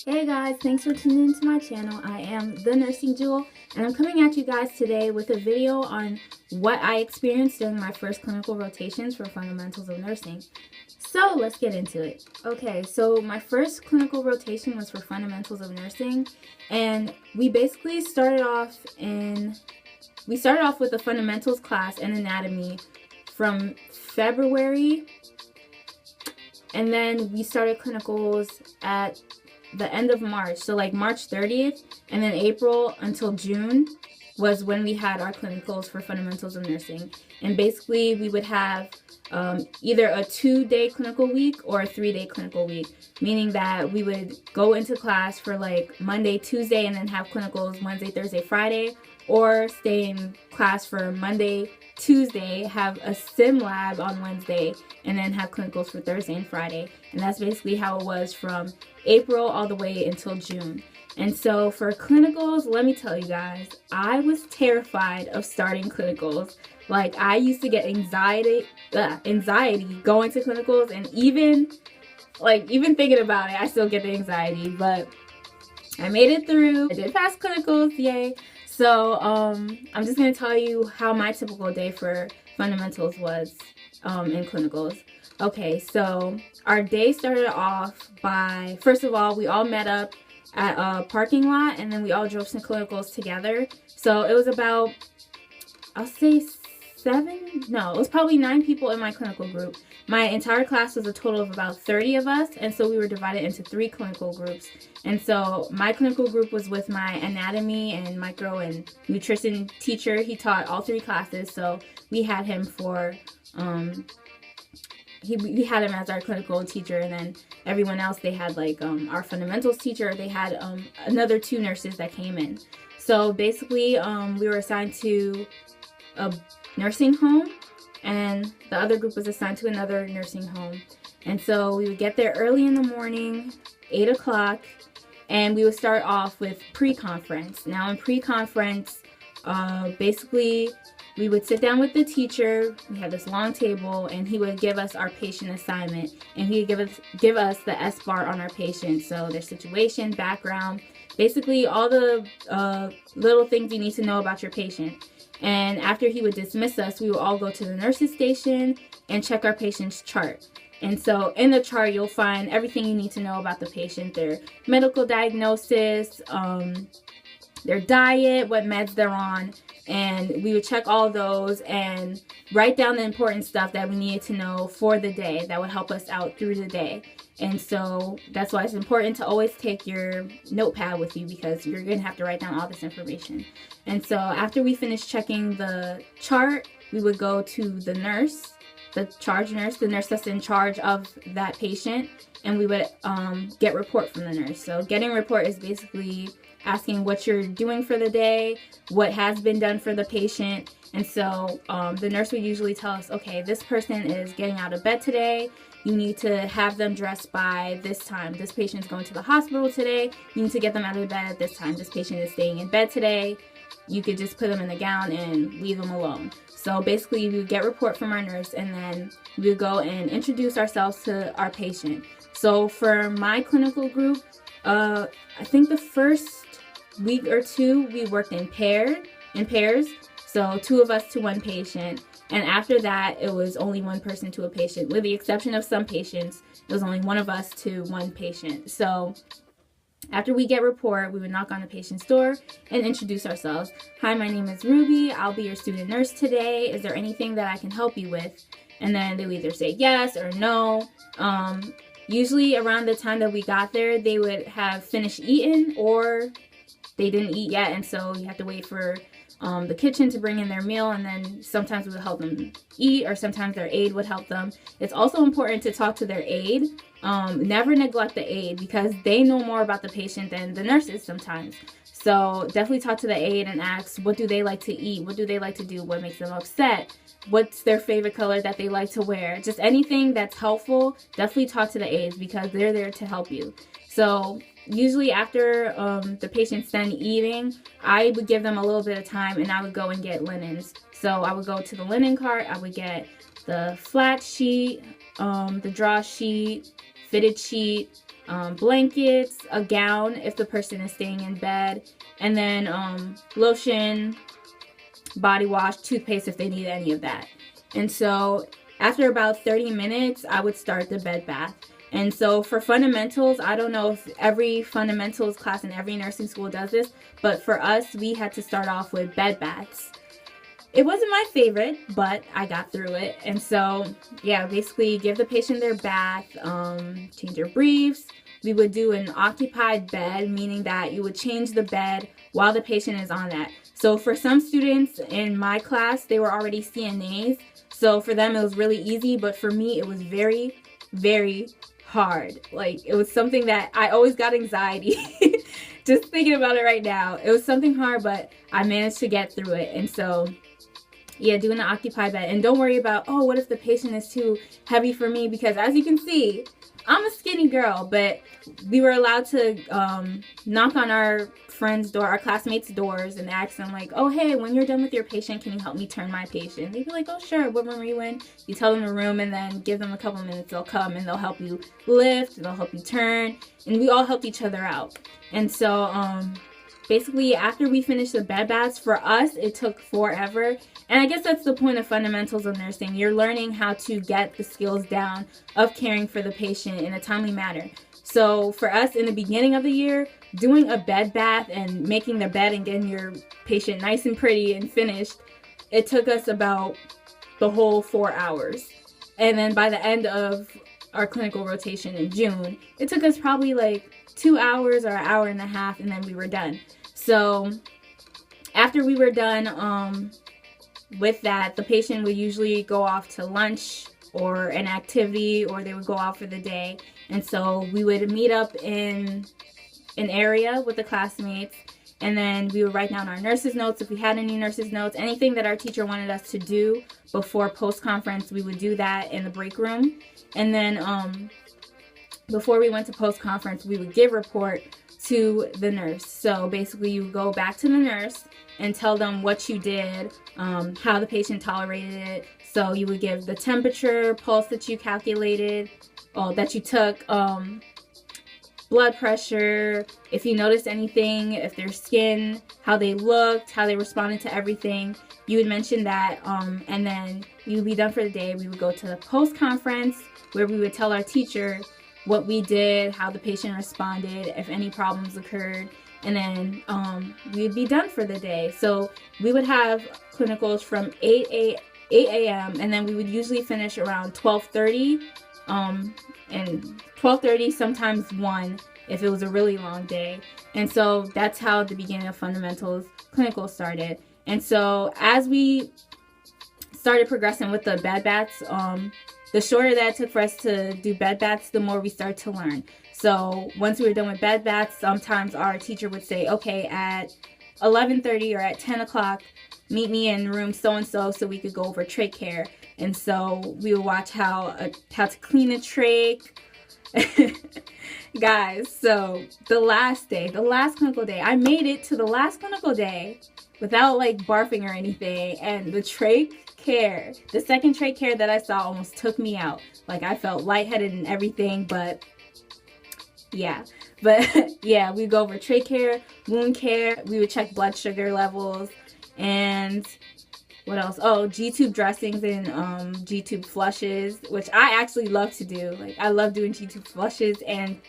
Hey guys, thanks for tuning into my channel. I am The Nursing Jewel, and I'm coming at you guys today with a video on what I experienced during my first clinical rotations for fundamentals of nursing. So let's get into it. Okay, so my first clinical rotation was for fundamentals of nursing, and we basically started off with a fundamentals class and anatomy from February, and then we started clinicals at the end of March, so like March 30th, and then April until June was when we had our clinicals for fundamentals of nursing. And basically we would have either a 2-day clinical week or a 3-day clinical week, meaning that we would go into class for like Monday, Tuesday, and then have clinicals Wednesday, Thursday, Friday, or stay in class for Monday, Tuesday, have a sim lab on Wednesday, and then have clinicals for Thursday and Friday. And that's basically how it was from April all the way until June. And so for clinicals, let me tell you guys, I was terrified of starting clinicals. Like, I used to get anxiety going to clinicals, and even thinking about it, I still get the anxiety. But I made it through. I did pass clinicals, yay. So I'm just going to tell you how my typical day for fundamentals was in clinicals. Okay, so our day started off by, first of all, we all met up at a parking lot, and then we all drove some clinicals together. So it was about, I'll say it was probably 9 people in my clinical group. My entire class was a total of about 30 of us, and so we were divided into 3 clinical groups. And so my clinical group was with my anatomy and micro and nutrition teacher. He taught all 3 classes, so we had him for we had him as our clinical teacher, and then everyone else, they had like our fundamentals teacher. They had another 2 nurses that came in. So basically we were assigned to a nursing home, and the other group was assigned to another nursing home. And so we would get there early in the morning, 8 o'clock, and we would start off with pre-conference. Now in pre-conference, basically we would sit down with the teacher. We had this long table, and he would give us our patient assignment, and he would give us the S-bar on our patient. So their situation, background, basically all the little things you need to know about your patient. And after he would dismiss us, we would all go to the nurse's station and check our patient's chart. And so in the chart, you'll find everything you need to know about the patient: their medical diagnosis, their diet, what meds they're on. And we would check all those and write down the important stuff that we needed to know for the day that would help us out through the day. And so that's why it's important to always take your notepad with you, because you're going to have to write down all this information. And so after we finished checking the chart, we would go to the nurse, the charge nurse, the nurse that's in charge of that patient, and we would get report from the nurse. So getting report is basically asking what you're doing for the day, what has been done for the patient. And so the nurse would usually tell us, okay, this person is getting out of bed today. You need to have them dressed by this time. This patient's going to the hospital today. You need to get them out of bed at this time. This patient is staying in bed today. You could just put them in the gown and leave them alone. So basically we would get report from our nurse, and then we would go and introduce ourselves to our patient. So for my clinical group, I think the first week or 2 we worked in pairs. So 2 of us to 1 patient. And after that, it was only 1 person to a patient. With the exception of some patients, it was only 1 of us to 1 patient. So after we get report, we would knock on the patient's door and introduce ourselves. Hi, my name is Ruby. I'll be your student nurse today. Is there anything that I can help you with? And then they would either say yes or no. Usually around the time that we got there, they would have finished eating, or they didn't eat yet, and so you have to wait for the kitchen to bring in their meal, and then sometimes we would help them eat, or sometimes their aide would help them. It's also important to talk to their aide. Never neglect the aide, because they know more about the patient than the nurses sometimes. So definitely talk to the aide and ask, what do they like to eat? What do they like to do? What makes them upset? What's their favorite color that they like to wear? Just anything that's helpful, definitely talk to the aides, because they're there to help you. So usually after the patient's done eating, I would give them a little bit of time and I would go and get linens. So I would go to the linen cart, I would get the flat sheet, the draw sheet, fitted sheet, blankets, a gown if the person is staying in bed, and then lotion, body wash, toothpaste if they need any of that. And so after about 30 minutes, I would start the bed bath. And so for fundamentals, I don't know if every fundamentals class in every nursing school does this, but for us, we had to start off with bed baths. It wasn't my favorite, but I got through it. And so, yeah, basically give the patient their bath, change their briefs. We would do an occupied bed, meaning that you would change the bed while the patient is on that. So for some students in my class, they were already CNAs. So for them, it was really easy. But for me, it was very, very hard. Like, it was something that I always got anxiety. Just thinking about it right now. It was something hard, but I managed to get through it. And so, yeah, doing the occupied bed. And don't worry about, oh, what if the patient is too heavy for me? Because as you can see, I'm a skinny girl, but we were allowed to knock on our friends' door, our classmates' doors, and ask them like, oh, hey, when you're done with your patient, can you help me turn my patient? They'd be like, oh, sure. What room are you in? You tell them the room and then give them a couple minutes. They'll come and they'll help you lift, they'll help you turn, and we all helped each other out. And so basically after we finished the bed baths, for us, it took forever. And I guess that's the point of fundamentals of nursing. You're learning how to get the skills down of caring for the patient in a timely manner. So for us in the beginning of the year, doing a bed bath and making the bed and getting your patient nice and pretty and finished, it took us about the whole 4 hours. And then by the end of our clinical rotation in June, it took us probably like 2 hours or an hour and a half, and then we were done. So after we were done with that, the patient would usually go off to lunch or an activity, or they would go out for the day. And so we would meet up in an area with the classmates, and then we would write down our nurses' notes if we had any nurses' notes. Anything that our teacher wanted us to do before post-conference, we would do that in the break room. And then before we went to post-conference, we would give report to the nurse. So basically you go back to the nurse and tell them what you did, how the patient tolerated it. So you would give the temperature, pulse that you calculated, that you took, blood pressure, if you noticed anything, if their skin, how they looked, how they responded to everything. You would mention that, and then you would be done for the day. We would go to the post-conference where we would tell our teacher what we did, how the patient responded, if any problems occurred, and then we'd be done for the day. So we would have clinicals from 8 a.m. and then we would usually finish around 12:30, and 12:30, sometimes 1 if it was a really long day. And so that's how the beginning of fundamentals clinical started. And so as we started progressing with the bed baths, the shorter that it took for us to do bed baths, the more we started to learn. So once we were done with bed baths, sometimes our teacher would say, okay, at 11:30 or at 10 o'clock, meet me in room so-and-so so we could go over trach care. And so we would watch how to clean a trach. Guys, so the last clinical day, I made it to the last clinical day without like barfing or anything, and the trach care, the second trach care that I saw almost took me out. Like, I felt lightheaded and everything, but yeah, we go over trach care, wound care, we would check blood sugar levels, and what else? Oh, G-tube dressings and G-tube flushes, which I actually love to do. Like, I love doing G-tube flushes and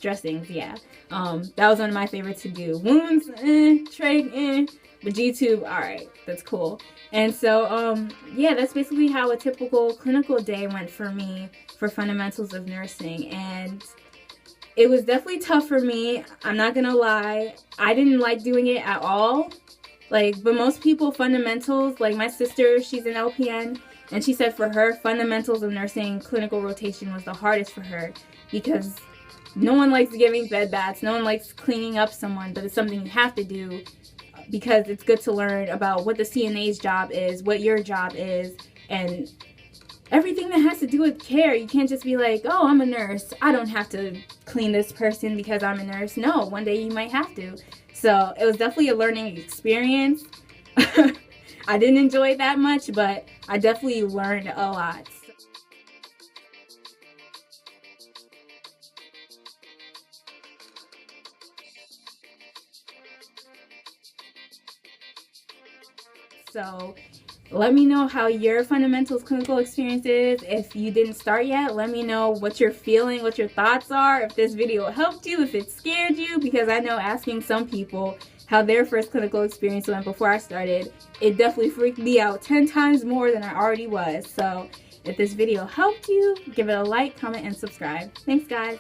dressings, yeah. That was one of my favorites to do. Wounds, trach, but G-tube, alright, that's cool. And so, yeah, that's basically how a typical clinical day went for me for fundamentals of nursing. And it was definitely tough for me. I'm not gonna lie. I didn't like doing it at all. Like, but most people, fundamentals, like my sister, she's an LPN, and she said for her, fundamentals of nursing clinical rotation was the hardest for her because no one likes giving bed baths, no one likes cleaning up someone, but it's something you have to do because it's good to learn about what the CNA's job is, what your job is, and everything that has to do with care. You can't just be like, oh, I'm a nurse, I don't have to clean this person because I'm a nurse. No, one day you might have to. So it was definitely a learning experience. I didn't enjoy it that much, but I definitely learned a lot. So let me know how your fundamentals clinical experience is. If you didn't start yet, let me know what you're feeling, what your thoughts are, if this video helped you, if it scared you, because I know asking some people how their first clinical experience went before I started, it definitely freaked me out 10 times more than I already was. So if this video helped you, give it a like, comment, and subscribe. Thanks, guys.